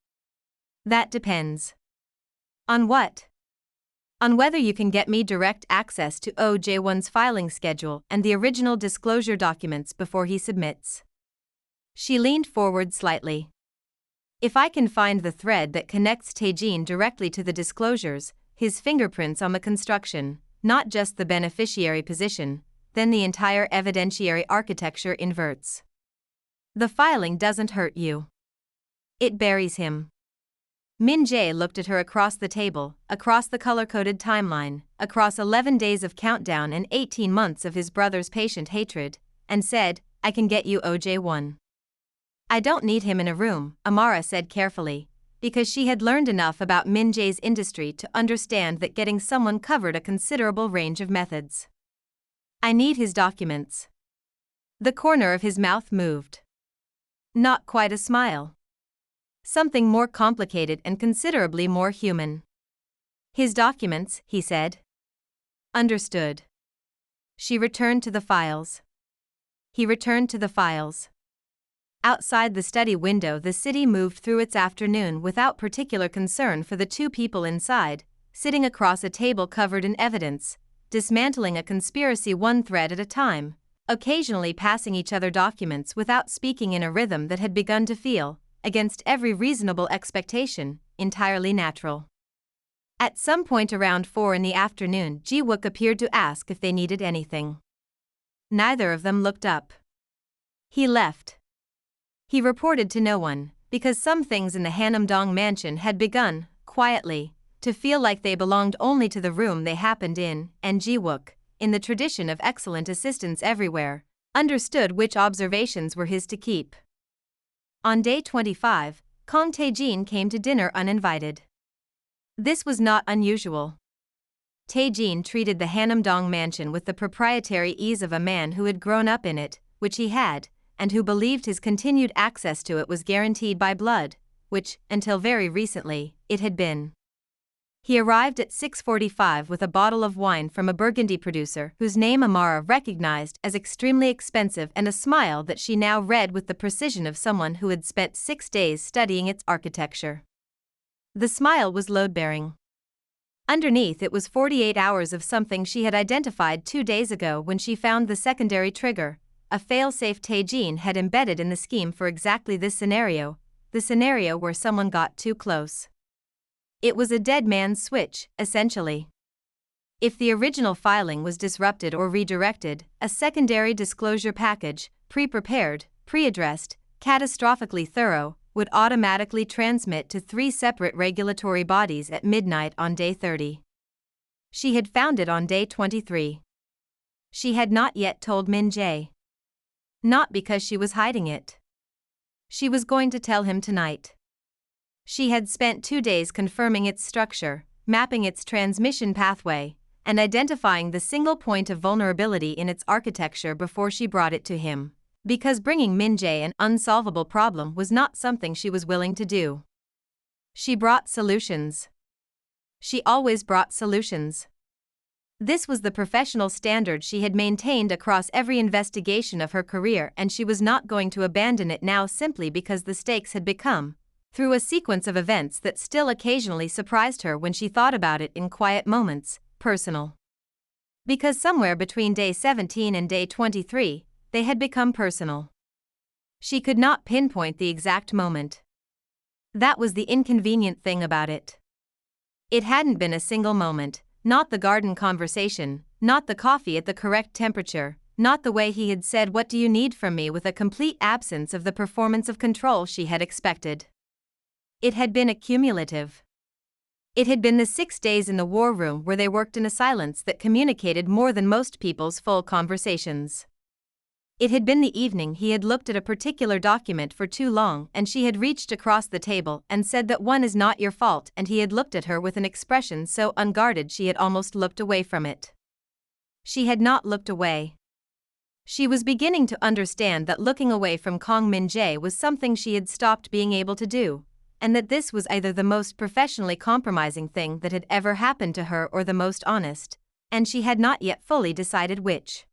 That depends. On what? On whether you can get me direct access to OJ1's filing schedule and the original disclosure documents before he submits. She leaned forward slightly. If I can find the thread that connects Taejin directly to the disclosures, his fingerprints on the construction, not just the beneficiary position, then the entire evidentiary architecture inverts. The filing doesn't hurt you. It buries him. Min-jae looked at her across the table, across the color-coded timeline, across 11 days of countdown and 18 months of his brother's patient hatred, and said, I can get you OJ1. I don't need him in a room, Amara said carefully, because she had learned enough about Min-jae's industry to understand that getting someone covered a considerable range of methods. I need his documents. The corner of his mouth moved. Not quite a smile. Something more complicated and considerably more human. His documents, he said. Understood. She returned to the files. He returned to the files. Outside the study window, the city moved through its afternoon without particular concern for the two people inside, sitting across a table covered in evidence, dismantling a conspiracy one thread at a time, occasionally passing each other documents without speaking in a rhythm that had begun to feel, against every reasonable expectation, entirely natural. At some point around 4 in the afternoon, Ji-wook appeared to ask if they needed anything. Neither of them looked up. He left. He reported to no one, because some things in the Hanam-dong mansion had begun, quietly, to feel like they belonged only to the room they happened in, and Ji-wook, in the tradition of excellent assistance everywhere, understood which observations were his to keep. On day 25, Kang Taejin came to dinner uninvited. This was not unusual. Taejin treated the Hanam-dong mansion with the proprietary ease of a man who had grown up in it, which he had, and who believed his continued access to it was guaranteed by blood, which, until very recently, it had been. He arrived at 6:45 with a bottle of wine from a Burgundy producer whose name Amara recognized as extremely expensive and a smile that she now read with the precision of someone who had spent 6 days studying its architecture. The smile was load-bearing. Underneath it was 48 hours of something she had identified 2 days ago when she found the secondary trigger, a fail-safe Tae-jin had embedded in the scheme for exactly this scenario, the scenario where someone got too close. It was a dead man's switch, essentially. If the original filing was disrupted or redirected, a secondary disclosure package, pre-prepared, pre-addressed, catastrophically thorough, would automatically transmit to 3 separate regulatory bodies at midnight on day 30. She had found it on day 23. She had not yet told Min-jae. Not because she was hiding it. She was going to tell him tonight. She had spent 2 days confirming its structure, mapping its transmission pathway, and identifying the single point of vulnerability in its architecture before she brought it to him. Because bringing Min-jae an unsolvable problem was not something she was willing to do. She brought solutions. She always brought solutions. This was the professional standard she had maintained across every investigation of her career, and she was not going to abandon it now simply because the stakes had become, through a sequence of events that still occasionally surprised her when she thought about it in quiet moments, personal. Because somewhere between day 17 and day 23, they had become personal. She could not pinpoint the exact moment. That was the inconvenient thing about it. It hadn't been a single moment, not the garden conversation, not the coffee at the correct temperature, not the way he had said "what do you need from me" with a complete absence of the performance of control she had expected. It had been accumulative. It had been the 6 days in the war room where they worked in a silence that communicated more than most people's full conversations. It had been the evening he had looked at a particular document for too long and she had reached across the table and said that "one is not your fault," and he had looked at her with an expression so unguarded she had almost looked away from it. She had not looked away. She was beginning to understand that looking away from Kang Min-jae was something she had stopped being able to do, and that this was either the most professionally compromising thing that had ever happened to her or the most honest, and she had not yet fully decided which.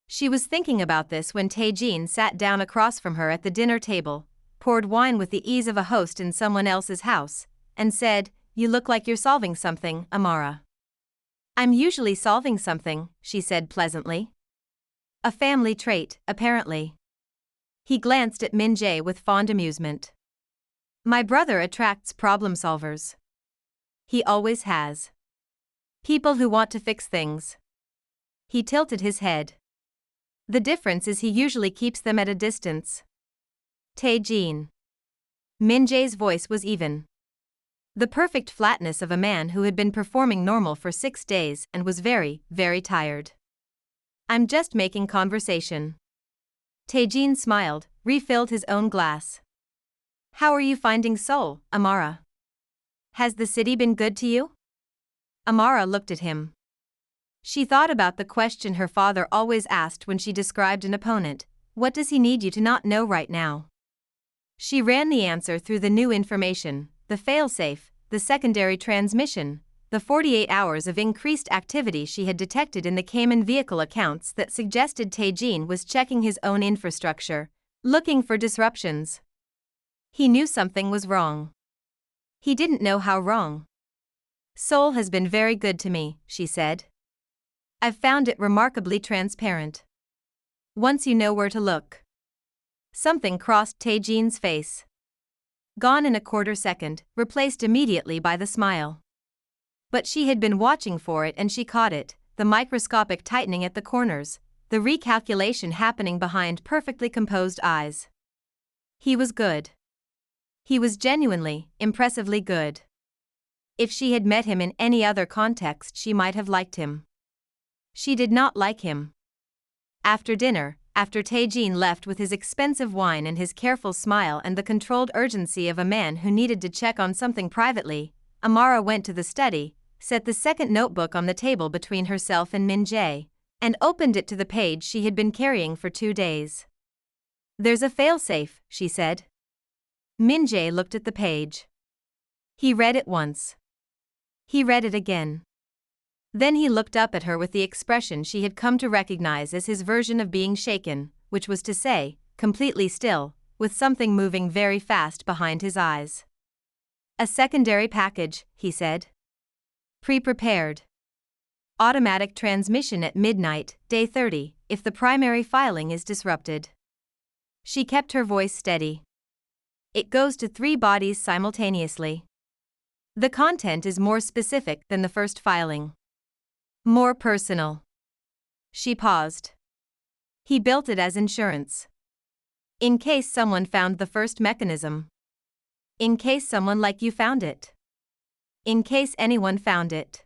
She was thinking about this when Tae-jin sat down across from her at the dinner table, poured wine with the ease of a host in someone else's house, and said, "You look like you're solving something, Amara." "I'm usually solving something," she said pleasantly. A family trait, apparently. He glanced at Min-jae with fond amusement. "My brother attracts problem solvers. He always has. People who want to fix things." He tilted his head. "The difference is he usually keeps them at a distance." Tae-jin. Min-jae's voice was even. The perfect flatness of a man who had been performing normal for 6 days and was very, very tired. "I'm just making conversation." Tae-jin smiled, refilled his own glass. "How are you finding Seoul, Amara? Has the city been good to you?" Amara looked at him. She thought about the question her father always asked when she described an opponent: "What does he need you to not know right now?" She ran the answer through the new information, the failsafe, the secondary transmission, the 48 hours of increased activity she had detected in the Cayman vehicle accounts that suggested Tae-jin was checking his own infrastructure, looking for disruptions. He knew something was wrong. He didn't know how wrong. "Seoul has been very good to me," she said. "I've found it remarkably transparent. Once you know where to look." Something crossed Tae-jin's face. Gone in a quarter second, replaced immediately by the smile. But she had been watching for it and she caught it, the microscopic tightening at the corners, the recalculation happening behind perfectly composed eyes. He was good. He was genuinely, impressively good. If she had met him in any other context she might have liked him. She did not like him. After dinner, after Tae-jin left with his expensive wine and his careful smile and the controlled urgency of a man who needed to check on something privately, Amara went to the study, set the second notebook on the table between herself and Min-jae, and opened it to the page she had been carrying for 2 days. "There's a failsafe," she said. Min-jae looked at the page. He read it once. He read it again. Then he looked up at her with the expression she had come to recognize as his version of being shaken, which was to say, completely still, with something moving very fast behind his eyes. A secondary package, he said. Pre-prepared. Automatic transmission at midnight, day 30, if the primary filing is disrupted. She kept her voice steady. It goes to 3 bodies simultaneously. The content is more specific than the first filing. More personal. She paused. He built it as insurance. In case someone found the first mechanism. In case someone like you found it. In case anyone found it.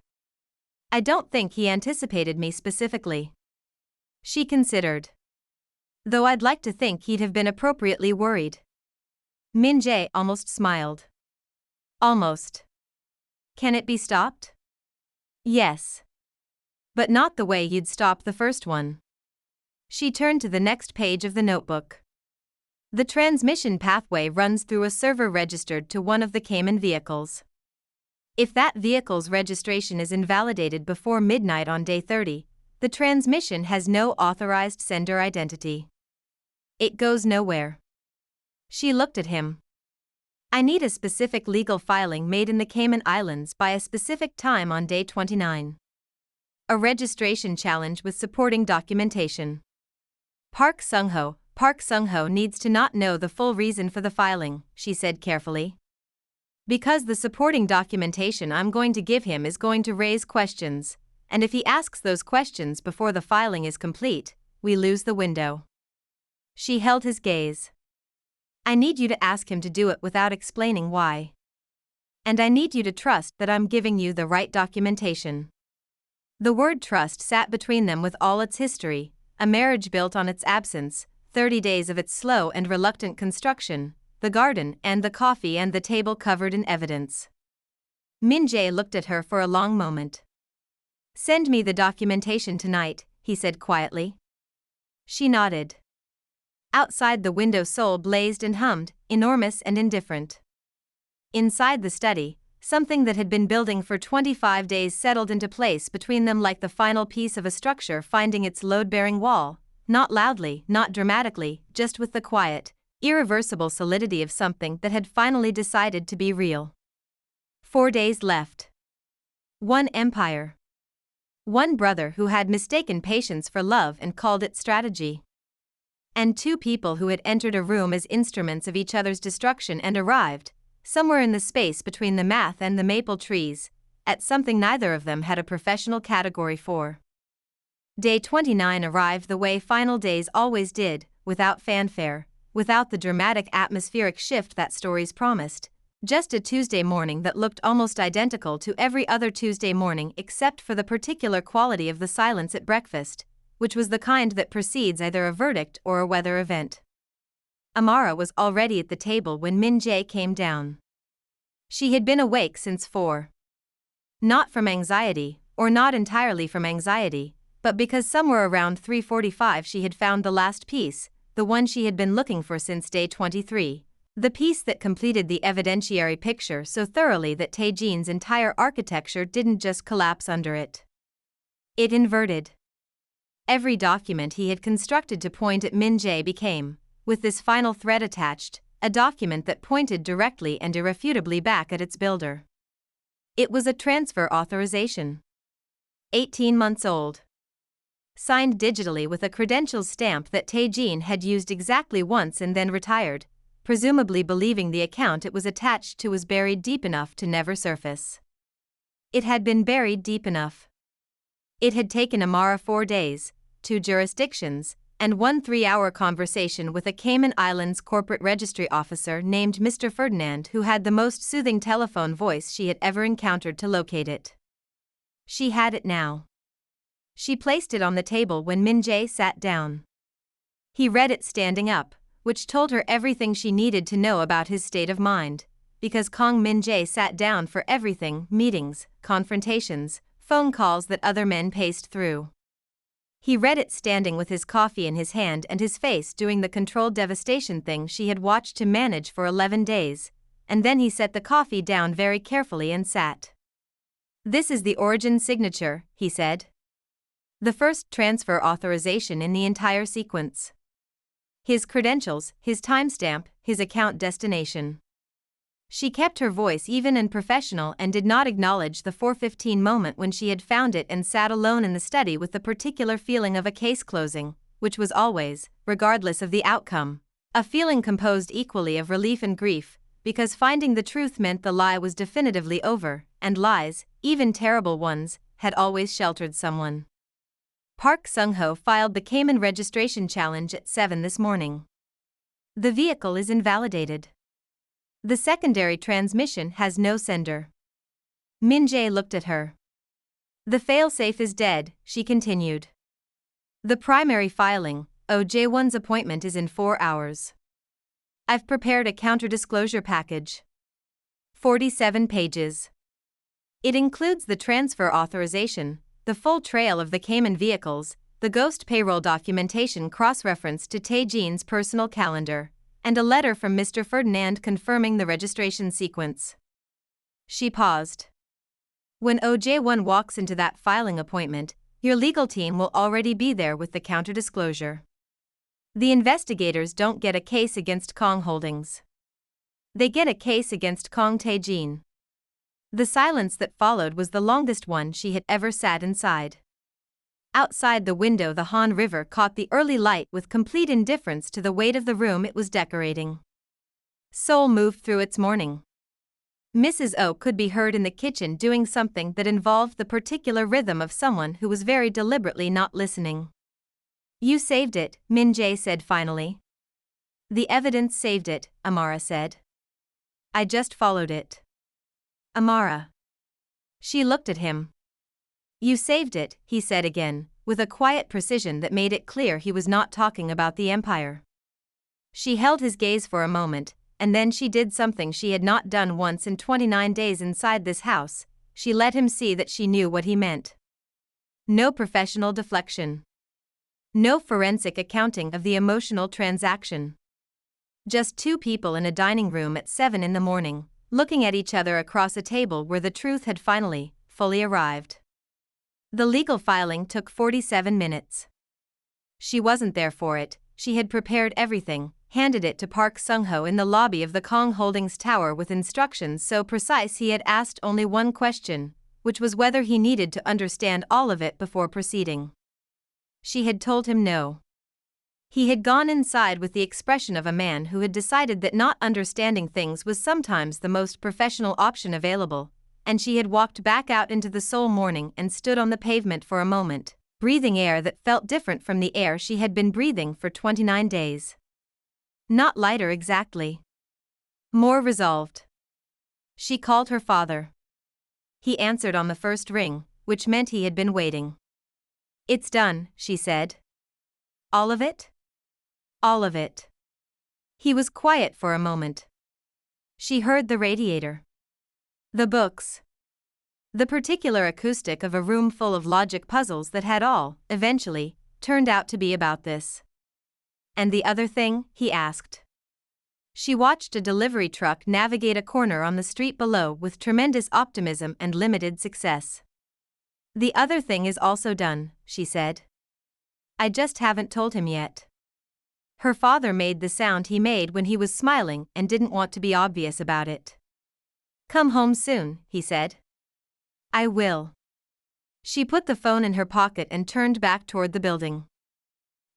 I don't think he anticipated me specifically. She considered. Though I'd like to think he'd have been appropriately worried. Min-jae almost smiled. Almost. Can it be stopped? Yes. But not the way you'd stop the first one. She turned to the next page of the notebook. The transmission pathway runs through a server registered to one of the Cayman vehicles. If that vehicle's registration is invalidated before midnight on day 30, the transmission has no authorized sender identity. It goes nowhere. She looked at him. I need a specific legal filing made in the Cayman Islands by a specific time on day 29. A registration challenge with supporting documentation. Park Sung-ho needs to not know the full reason for the filing, she said carefully. Because the supporting documentation I'm going to give him is going to raise questions, and if he asks those questions before the filing is complete, we lose the window. She held his gaze. I need you to ask him to do it without explaining why. And I need you to trust that I'm giving you the right documentation. The word trust sat between them with all its history, a marriage built on its absence, 30 days of its slow and reluctant construction, the garden and the coffee and the table covered in evidence. Min-jae looked at her for a long moment. Send me the documentation tonight, he said quietly. She nodded. Outside the window Seoul blazed and hummed, enormous and indifferent. Inside the study, something that had been building for 25 days settled into place between them like the final piece of a structure finding its load-bearing wall, not loudly, not dramatically, just with the quiet, irreversible solidity of something that had finally decided to be real. 4 days left. One empire. One brother who had mistaken patience for love and called it strategy. And 2 people who had entered a room as instruments of each other's destruction and arrived, somewhere in the space between the math and the maple trees, at something neither of them had a professional category for. Day 29 arrived the way final days always did, without fanfare, without the dramatic atmospheric shift that stories promised, just a Tuesday morning that looked almost identical to every other Tuesday morning except for the particular quality of the silence at breakfast, which was the kind that precedes either a verdict or a weather event. Amara was already at the table when Min-jae came down. She had been awake since 4. Not from anxiety, or not entirely from anxiety, but because somewhere around 3:45 she had found the last piece, the one she had been looking for since day 23, the piece that completed the evidentiary picture so thoroughly that Taejin's entire architecture didn't just collapse under it. It inverted. Every document he had constructed to point at Min-jae became, with this final thread attached, a document that pointed directly and irrefutably back at its builder. It was a transfer authorization. 18 months old. Signed digitally with a credentials stamp that Taejin had used exactly once and then retired, presumably believing the account it was attached to was buried deep enough to never surface. It had been buried deep enough. It had taken Amara 4 days, 2 jurisdictions, and 1 3-hour conversation with a Cayman Islands corporate registry officer named Mr. Ferdinand who had the most soothing telephone voice she had ever encountered to locate it. She had it now. She placed it on the table when Min-jae sat down. He read it standing up, which told her everything she needed to know about his state of mind, because Kang Min-jae sat down for everything, meetings, confrontations, phone calls that other men paced through. He read it standing with his coffee in his hand and his face doing the controlled devastation thing she had watched him manage for 11 days, and then he set the coffee down very carefully and sat. This is the origin signature, he said. The first transfer authorization in the entire sequence. His credentials, his timestamp, his account destination. She kept her voice even and professional and did not acknowledge the 4:15 moment when she had found it and sat alone in the study with the particular feeling of a case closing, which was always, regardless of the outcome, a feeling composed equally of relief and grief, because finding the truth meant the lie was definitively over, and lies, even terrible ones, had always sheltered someone. Park Sung-ho filed the Cayman registration challenge at 7 this morning. The vehicle is invalidated. The secondary transmission has no sender. Min-jae looked at her. The failsafe is dead, she continued. The primary filing, OJ1's appointment is in 4 hours. I've prepared a counter-disclosure package. 47 pages. It includes the transfer authorization, the full trail of the Cayman vehicles, the ghost payroll documentation cross-referenced to Tae-jin's personal calendar, and a letter from Mr. Ferdinand confirming the registration sequence. She paused. When OJ1 walks into that filing appointment, your legal team will already be there with the counter-disclosure. The investigators don't get a case against Kong Holdings. They get a case against Kong Tae-jin. The silence that followed was the longest one she had ever sat inside. Outside the window, the Han River caught the early light with complete indifference to the weight of the room it was decorating. Seoul moved through its morning. Mrs. O could be heard in the kitchen doing something that involved the particular rhythm of someone who was very deliberately not listening. You saved it, Min-jae said finally. The evidence saved it, Amara said. I just followed it. Amara. She looked at him. You saved it, he said again, with a quiet precision that made it clear he was not talking about the Empire. She held his gaze for a moment, and then she did something she had not done once in 29 days inside this house. She let him see that she knew what he meant. No professional deflection. No forensic accounting of the emotional transaction. Just two people in a dining room at 7 in the morning, looking at each other across a table where the truth had finally, fully arrived. The legal filing took 47 minutes. She wasn't there for it. She had prepared everything, handed it to Park Sung-ho in the lobby of the Kong Holdings Tower with instructions so precise he had asked only one question, which was whether he needed to understand all of it before proceeding. She had told him no. He had gone inside with the expression of a man who had decided that not understanding things was sometimes the most professional option available, and she had walked back out into the Seoul morning and stood on the pavement for a moment, breathing air that felt different from the air she had been breathing for 29 days. Not lighter exactly. More resolved. She called her father. He answered on the first ring, which meant he had been waiting. It's done, she said. All of it? All of it. He was quiet for a moment. She heard the radiator. The books. The particular acoustic of a room full of logic puzzles that had all, eventually, turned out to be about this. And the other thing, he asked. She watched a delivery truck navigate a corner on the street below with tremendous optimism and limited success. The other thing is also done, she said. I just haven't told him yet. Her father made the sound he made when he was smiling and didn't want to be obvious about it. Come home soon, he said. I will. She put the phone in her pocket and turned back toward the building.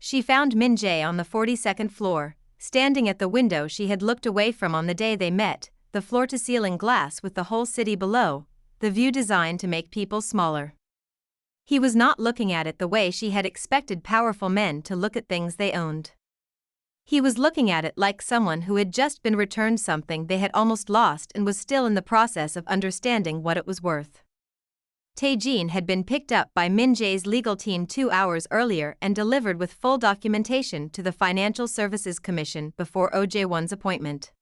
She found Min-jae on the 42nd floor, standing at the window she had looked away from on the day they met, the floor-to-ceiling glass with the whole city below, the view designed to make people smaller. He was not looking at it the way she had expected powerful men to look at things they owned. He was looking at it like someone who had just been returned something they had almost lost and was still in the process of understanding what it was worth. Tae-jin had been picked up by Min-jae's legal team 2 hours earlier and delivered with full documentation to the Financial Services Commission before OJ1's appointment.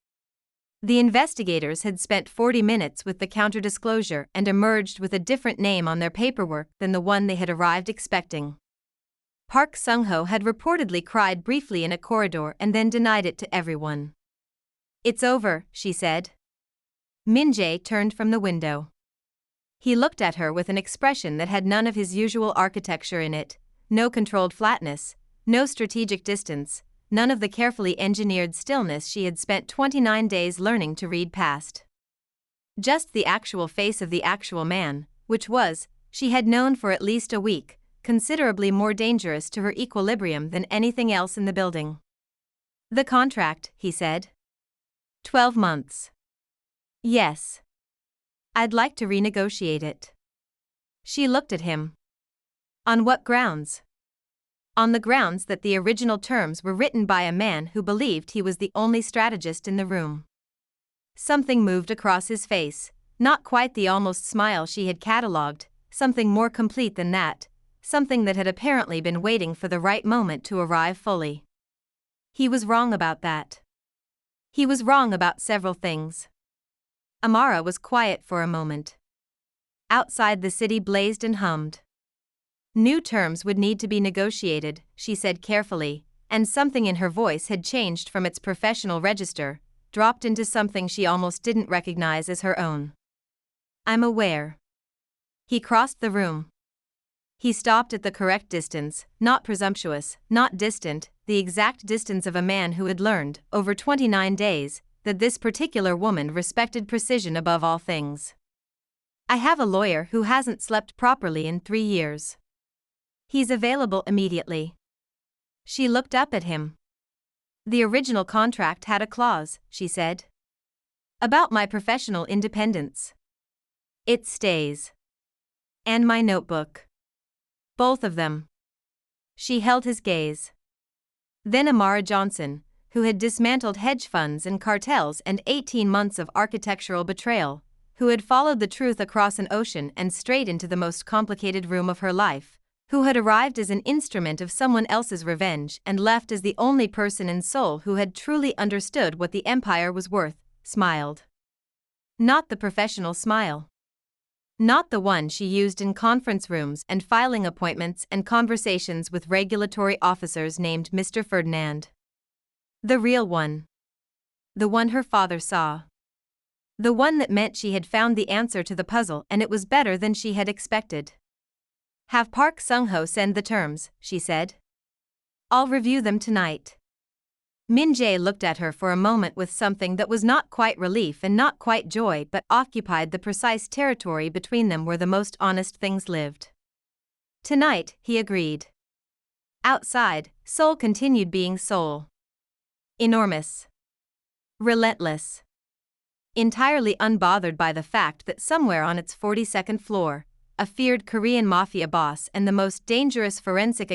The investigators had spent 40 minutes with the counter-disclosure and emerged with a different name on their paperwork than the one they had arrived expecting. Park Sung-ho had reportedly cried briefly in a corridor and then denied it to everyone. It's over, she said. Min-jae turned from the window. He looked at her with an expression that had none of his usual architecture in it, no controlled flatness, no strategic distance, none of the carefully engineered stillness she had spent 29 days learning to read past. Just the actual face of the actual man, which was, she had known for at least a week, considerably more dangerous to her equilibrium than anything else in the building. "The contract," he said. 12 months. "Yes. I'd like to renegotiate it." She looked at him. "On what grounds?" "On the grounds that the original terms were written by a man who believed he was the only strategist in the room." Something moved across his face, not quite the almost smile she had catalogued, something more complete than that, something that had apparently been waiting for the right moment to arrive fully. He was wrong about that. He was wrong about several things. Amara was quiet for a moment. Outside, the city blazed and hummed. "New terms would need to be negotiated," she said carefully, and something in her voice had changed from its professional register, dropped into something she almost didn't recognize as her own. "I'm aware." He crossed the room. He stopped at the correct distance, not presumptuous, not distant, the exact distance of a man who had learned, over 29 days, that this particular woman respected precision above all things. "I have a lawyer who hasn't slept properly in 3 years. He's available immediately." She looked up at him. "The original contract had a clause," she said, "about my professional independence. It stays. And my notebook. Both of them." She held his gaze. Then Amara Johnson, who had dismantled hedge funds and cartels and 18 months of architectural betrayal, who had followed the truth across an ocean and straight into the most complicated room of her life, who had arrived as an instrument of someone else's revenge and left as the only person in Seoul who had truly understood what the empire was worth, smiled. Not the professional smile. Not the one she used in conference rooms and filing appointments and conversations with regulatory officers named Mr. Ferdinand. The real one. The one her father saw. The one that meant she had found the answer to the puzzle and it was better than she had expected. "Have Park Sung-ho send the terms," she said. "I'll review them tonight." Min-jae looked at her for a moment with something that was not quite relief and not quite joy but occupied the precise territory between them where the most honest things lived. "Tonight," he agreed. Outside, Seoul continued being Seoul. Enormous. Relentless. Entirely unbothered by the fact that somewhere on its 42nd floor, a feared Korean mafia boss and the most dangerous forensic